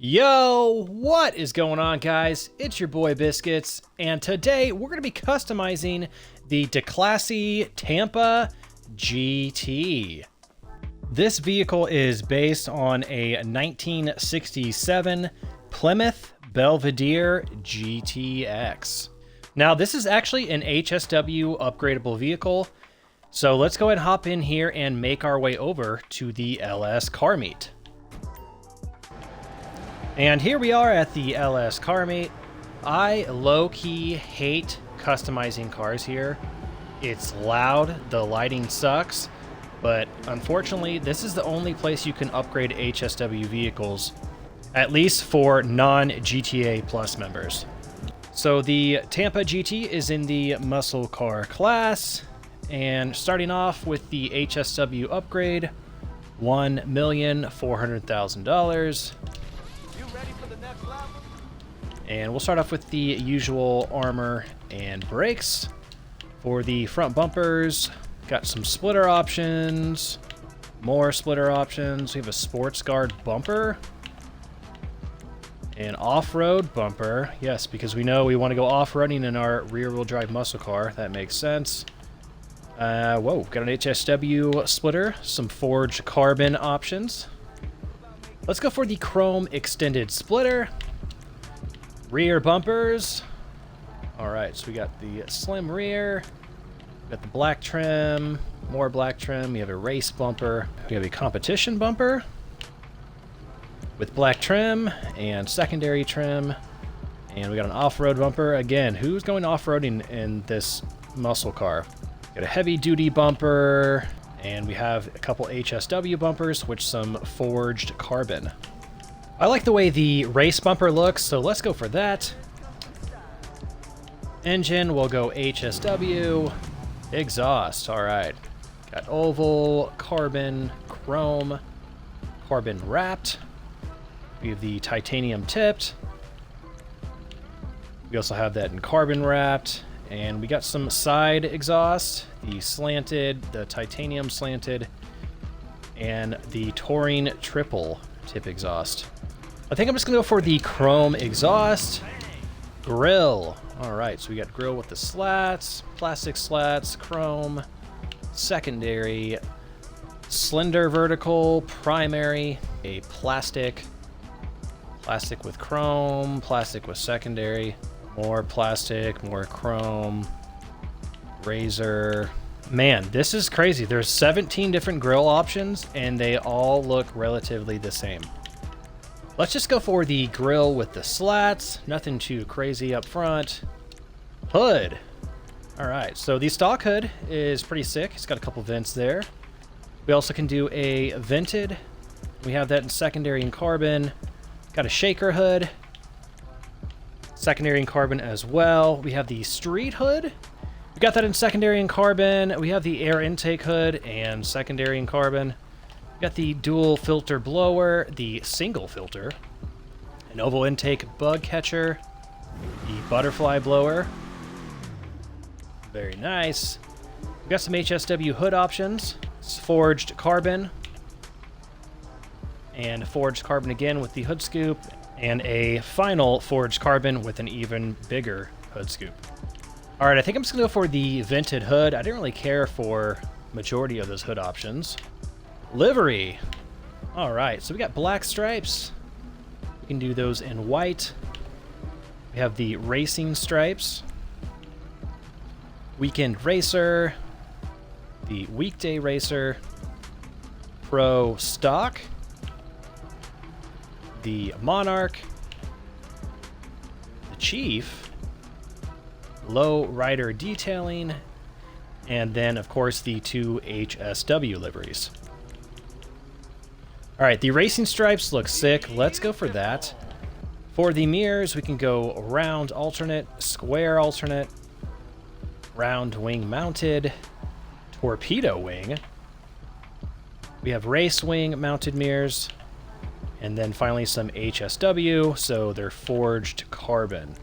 Yo, what is going on, guys? It's your boy Biscuits, and today we're going to be customizing the Declasse Tampa GT. This vehicle is based on a 1967 Plymouth Belvedere GTX. Now, this is actually an HSW upgradable vehicle, so let's go ahead and hop in here and make our way over to the LS car meet. And here we are at the LS car meet. I low-key hate customizing cars here. It's loud, the lighting sucks, but unfortunately this is the only place you can upgrade HSW vehicles, at least for non-GTA Plus members. So the Tampa GT is in the muscle car class, and starting off with the HSW upgrade, $1,400,000. And we'll start off with the usual armor and brakes. For the front bumpers, got some splitter options, more splitter options. We have a sports guard bumper, an off-road bumper. Yes, because we know we want to go off-roading in our rear-wheel drive muscle car. That makes sense. Whoa, got an HSW splitter, some forged carbon options. Let's go for the chrome extended splitter. Rear bumpers. Alright, so we got the slim rear, we got the black trim, more black trim, we have a race bumper, we have a competition bumper with black trim and secondary trim, and we got an off-road bumper. Again, who's going off-roading in this muscle car? Got a heavy duty bumper, and we have a couple HSW bumpers with some forged carbon. I like the way the race bumper looks, so let's go for that. Engine, we'll go HSW. Exhaust, all right. Got oval, carbon, chrome, carbon wrapped. We have the titanium tipped. We also have that in carbon wrapped. And we got some side exhaust, the slanted, the titanium slanted, and the touring triple tip exhaust. I think I'm just gonna go for the chrome exhaust. Grill. All right, so we got grill with the slats, plastic slats, chrome, secondary, slender vertical, primary, a plastic with chrome, plastic with secondary, more plastic, more chrome, razor. Man, this is crazy. There's 17 different grill options and they all look relatively the same. Let's just go for the grill with the slats. Nothing too crazy up front. Hood. All right, so the stock hood is pretty sick. It's got a couple vents there. We also can do a vented. We have that in secondary and carbon. Got a shaker hood. Secondary and carbon as well. We have the street hood. We got that in secondary and carbon. We have the air intake hood and secondary and carbon. Got the dual filter blower, the single filter, an oval intake bug catcher, the butterfly blower. Very nice. We got some HSW hood options. It's forged carbon, and forged carbon again with the hood scoop, and a final forged carbon with an even bigger hood scoop. All right, I think I'm just gonna go for the vented hood. I didn't really care for majority of those hood options. Livery. All right, so we got black stripes. We can do those in white. We have the racing stripes. Weekend racer. The weekday racer. Pro stock. The monarch. The chief. Low rider detailing. And then, of course, the two HSW liveries. All right, the racing stripes look sick. Let's go for that. For the mirrors, we can go round alternate, square alternate, round wing mounted, torpedo wing. We have race wing mounted mirrors, and then finally some HSW, so they're forged carbon.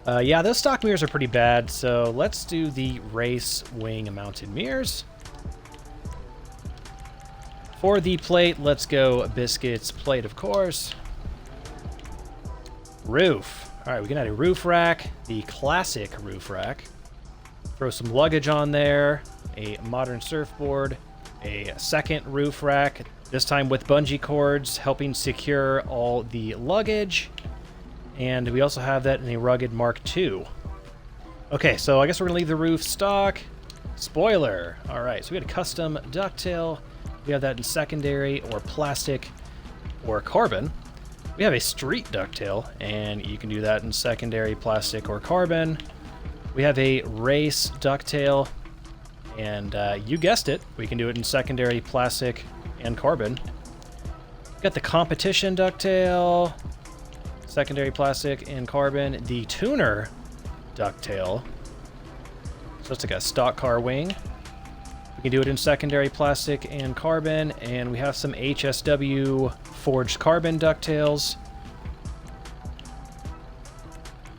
Yeah, those stock mirrors are pretty bad, so let's do the race wing mounted mirrors. For the plate, let's go Biscuits plate, of course. Roof. All right, we can add a roof rack, the classic roof rack. Throw some luggage on there, a modern surfboard, a second roof rack, this time with bungee cords helping secure all the luggage. And we also have that in a rugged Mark II. Okay, so I guess we're gonna leave the roof stock. Spoiler. All right, so we got a custom ducktail. We have that in secondary or plastic or carbon. We have a street ducktail, and you can do that in secondary, plastic, or carbon. We have a race ducktail, and you guessed it, we can do it in secondary, plastic, and carbon. We've got the competition ducktail, secondary, plastic, and carbon. The tuner ducktail, so it's like a stock car wing. We can do it in secondary, plastic, and carbon, and we have some HSW forged carbon ducktails.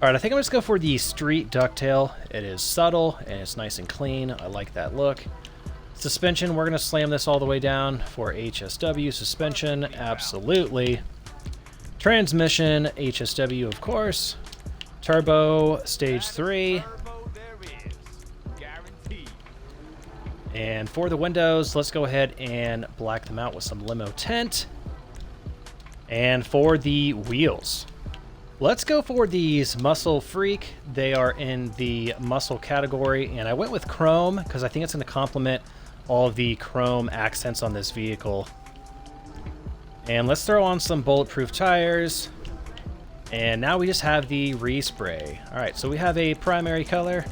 All right, I think I'm just going to go for the street ducktail. It is subtle and it's nice and clean. I like that look. Suspension, we're going to slam this all the way down for HSW. Suspension, absolutely. Transmission, HSW, of course. Turbo, stage 3. And for the windows, let's go ahead and black them out with some limo tint. And for the wheels, let's go for these Muscle Freak. They are in the muscle category, and I went with chrome because I think it's going to complement all of the chrome accents on this vehicle. And let's throw on some bulletproof tires. And now we just have the respray. All right, so we have a primary color.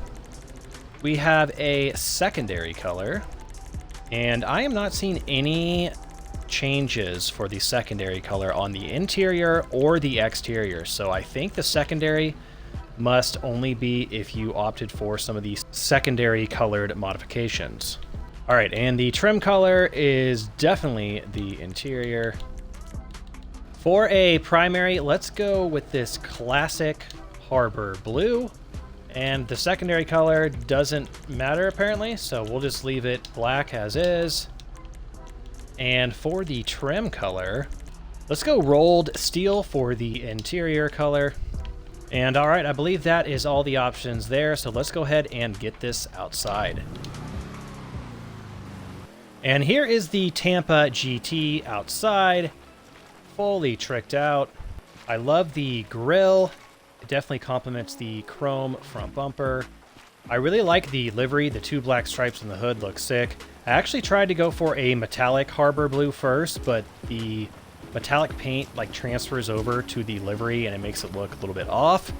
We have a secondary color. And I am not seeing any changes for the secondary color on the interior or the exterior. So I think the secondary must only be if you opted for some of these secondary colored modifications. All right, and the trim color is definitely the interior. For a primary, let's go with this classic Harbor Blue. And the secondary color doesn't matter apparently, so we'll just leave it black as is. And for the trim color, let's go rolled steel for the interior color. And all right, I believe that is all the options there, so let's go ahead and get this outside. And here is the Tampa GT outside, fully tricked out. I love the grille. It definitely complements the chrome front bumper. I really like the livery. The two black stripes on the hood look sick. I actually tried to go for a metallic Harbor Blue first, but the metallic paint like transfers over to the livery and it makes it look a little bit off.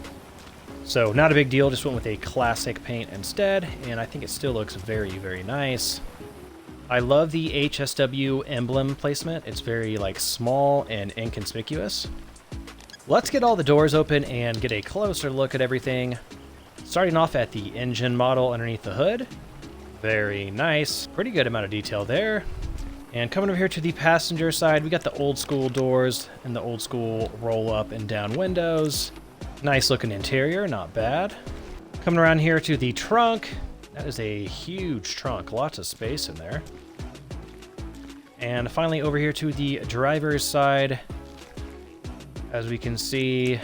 So not a big deal, just went with a classic paint instead, and I think it still looks very, very nice. I love the HSW emblem placement. It's very like small and inconspicuous. Let's get all the doors open and get a closer look at everything. Starting off at the engine model underneath the hood. Very nice. Pretty good amount of detail there. And coming over here to the passenger side, we got the old school doors and the old school roll up and down windows. Nice looking interior, not bad. Coming around here to the trunk. That is a huge trunk, lots of space in there. And finally over here to the driver's side. As we can see,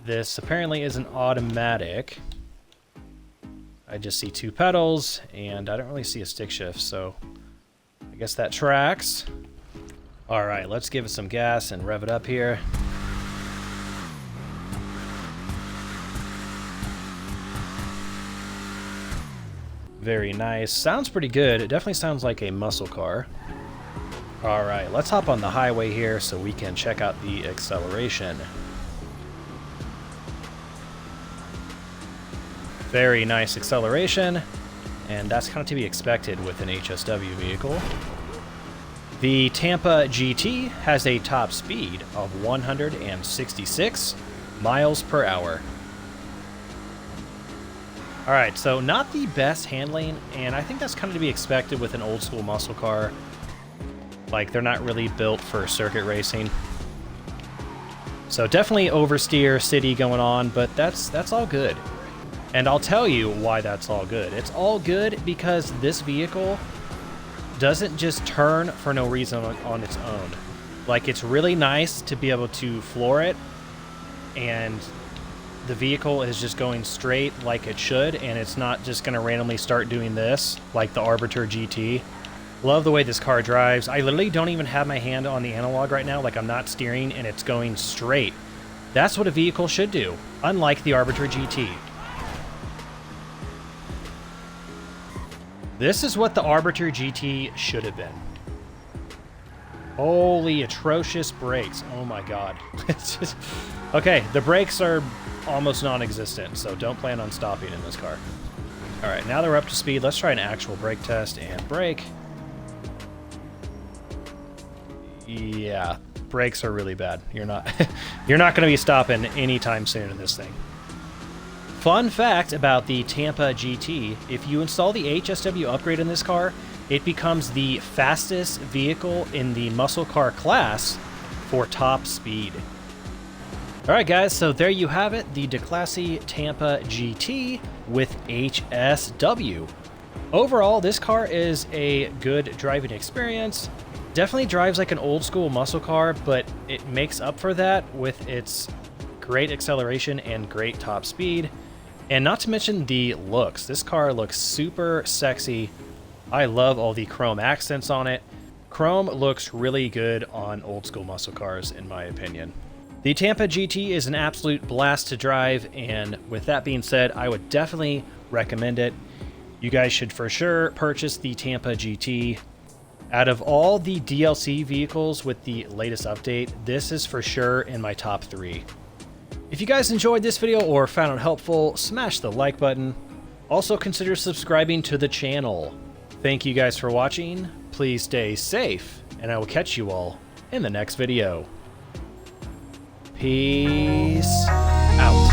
this apparently is an automatic. I just see two pedals, and I don't really see a stick shift, so I guess that tracks. All right, let's give it some gas and rev it up here. Very nice. Sounds pretty good. It definitely sounds like a muscle car. All right, let's hop on the highway here so we can check out the acceleration. Very nice acceleration, and that's kind of to be expected with an HSW vehicle. The Tampa GT has a top speed of 166 miles per hour. All right, so not the best handling, and I think that's kind of to be expected with an old school muscle car. Like, they're not really built for circuit racing. So definitely oversteer city going on, but that's all good. And I'll tell you why that's all good. It's all good because this vehicle doesn't just turn for no reason on its own. Like, it's really nice to be able to floor it, and the vehicle is just going straight like it should, and it's not just going to randomly start doing this like the Arbiter GT. Love the way this car drives. I literally don't even have my hand on the analog right now. Like, I'm not steering, and it's going straight. That's what a vehicle should do, unlike the Arbiter GT. This is what the Arbiter GT should have been. Holy atrocious brakes. Oh my god. It's just... Okay, the brakes are almost non-existent, so don't plan on stopping in this car. Alright, now that we're up to speed, let's try an actual brake test and brake. Yeah, brakes are really bad. You're not going to be stopping anytime soon in this thing. Fun fact about the Tampa GT, if you install the HSW upgrade in this car, it becomes the fastest vehicle in the muscle car class for top speed. Alright guys, so there you have it, the Declasse Tampa GT with HSW. Overall, this car is a good driving experience. Definitely drives like an old school muscle car, but it makes up for that with its great acceleration and great top speed. And not to mention the looks. This car looks super sexy. I love all the chrome accents on it. Chrome looks really good on old school muscle cars, in my opinion. The Tampa GT is an absolute blast to drive, and with that being said, I would definitely recommend it. You guys should for sure purchase the Tampa GT. Out of all the DLC vehicles with the latest update, this is for sure in my top 3. If you guys enjoyed this video or found it helpful, smash the like button. Also consider subscribing to the channel. Thank you guys for watching, please stay safe, and I will catch you all in the next video. Peace out.